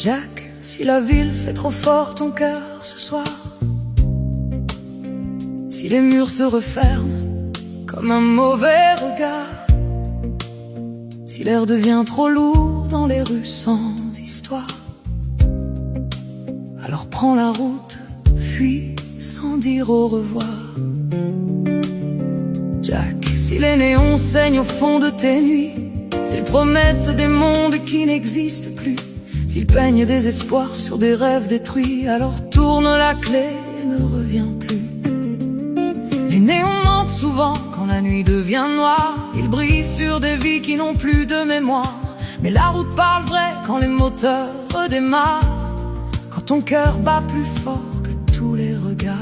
Jack, si la ville fait trop fort ton cœur ce soir, si les murs se referment comme un mauvais regard, si l'air devient trop lourd dans les rues sans histoire, alors prends la route, fuis sans dire au revoir. Jack, si les néons saignent au fond de tes nuits, s'ils promettent des mondes qui n'existent plus, s'ils peignent des espoirs sur des rêves détruits, alors tourne la clé et ne reviens plus. Les néons mentent souvent quand la nuit devient noire, ils brillent sur des vies qui n'ont plus de mémoire. Mais la route parle vrai quand les moteurs redémarrent, quand ton cœur bat plus fort que tous les regards.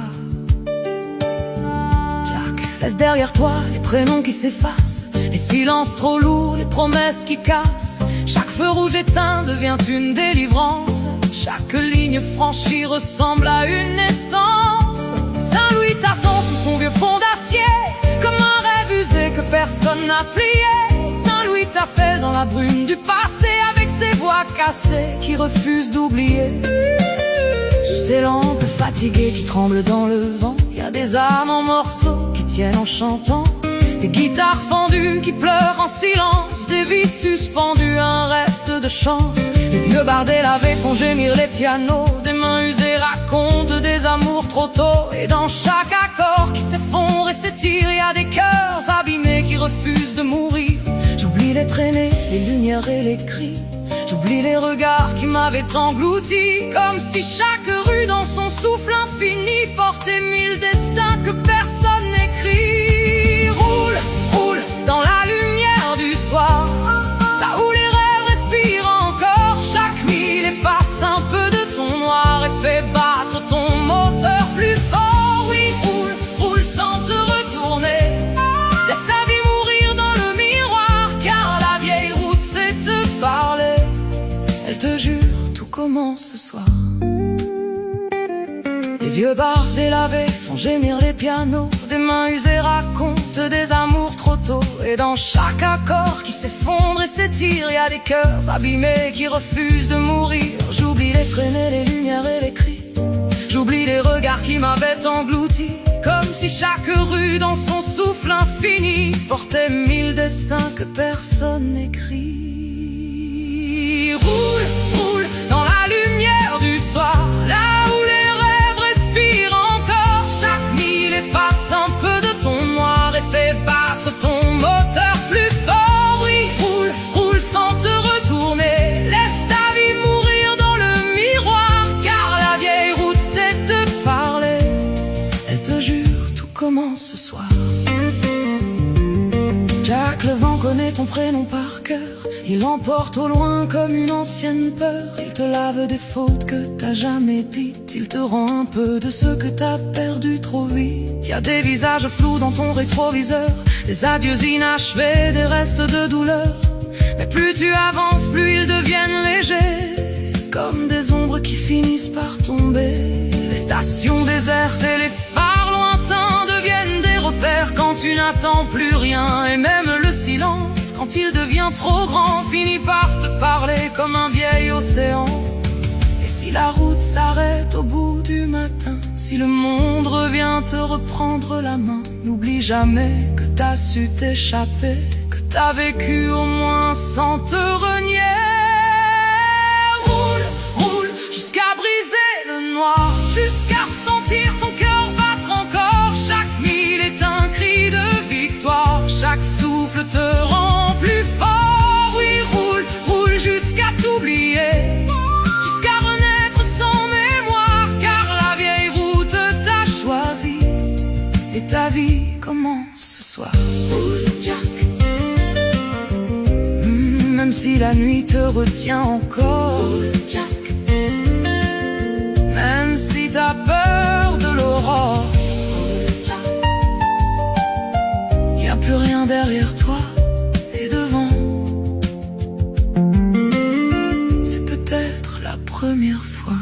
Jack, laisse derrière toi les prénoms qui s'effacent, les silences trop lourds, les promesses qui cassent. Chaque feu rouge éteint devient une délivrance, chaque ligne franchie ressemble à une naissance. Saint-Louis t'attend sous son vieux pont d'acier, comme un rêve usé que personne n'a plié. Saint-Louis t'appelle dans la brume du passé, avec ses voix cassées qui refusent d'oublier. Sous ces lampes fatiguées qui tremblent dans le vent, y a des âmes en morceaux qui tiennent en chantant, des guitares fendues qui pleurent en silence, des vies suspendues, un reste de chance. Les vieux bars délavés font gémir les pianos, des mains usées racontent des amours trop tôt. Et dans chaque accord qui s'effondre et s'étire, y a des cœurs abîmés qui refusent de mourir. J'oublie les traînées, les lumières et les cris, j'oublie les regards qui m'avaient englouti, comme si chaque rue dans son souffle infini portait mille destins que personne n'écrit. Roule, roule dans la lumière du soir, là où les rêves respirent encore. Chaque mille efface un peu de ton noir et fait battre ton moteur plus fort. Oui, roule, roule sans te retourner, laisse ta vie mourir dans le miroir, car la vieille route sait te parler. Elle te jure, tout commence ce soir. Les vieux bars délavés font gémir les pianos, des mains usées racontent des amours trop tôt. Et dans chaque accord qui s'effondre et s'étire, y a des cœurs abîmés qui refusent de mourir. J'oublie les traînées, les lumières et les cris, j'oublie les regards qui m'avaient englouti, comme si chaque rue dans son souffle infini portait mille destins que personne n'écrit. Roule, roule dans la lumière du soir, là où les rêves respirent encore. Chaque mille efface un peu de ton noir et fait battre ton moteur plus fort. Oui, roule, roule sans te retourner, laisse ta vie mourir dans le miroir, car la vieille route sait te parler. Elle te jure, tout commence ce soir. Jack, le vent connaît ton prénom par cœur, il l'emporte au loin comme une ancienne peur. Il te lave des fautes que t'as jamais dites, il te rend un peu de ce que t'as perdu trop vite. Y a des visages flous dans ton rétroviseur, des adieux inachevés, des restes de douleur. Mais plus tu avances, plus ils deviennent légers, comme des ombres qui finissent par tomber. Les stations désertes et les phares lointains deviennent des repères quand tu n'attends plus rien. Et même le silence, quand il devient trop grand, finit par te parler comme un vieil océan. Et si la route s'arrête au bout du matin, si le monde revient te reprendre la main, n'oublie jamais que t'as su t'échapper, que t'as vécu au moins sans te renier. Roule, roule jusqu'à briser le noir, jusqu'à sentir ton cœur battre encore. Chaque mille est un cri de victoire, chaque souffle te rend plus fort. Oui, roule, roule jusqu'à t'oublier, jusqu'à renaître sans mémoire, car la vieille route t'a choisi et ta vie commence ce soir. Roule, Jack, même si la nuit te retient encore. Roule, Jack, même si t'as peur de l'aurore. Y a plus rien derrière toi et devant. C'est peut-être la première fois.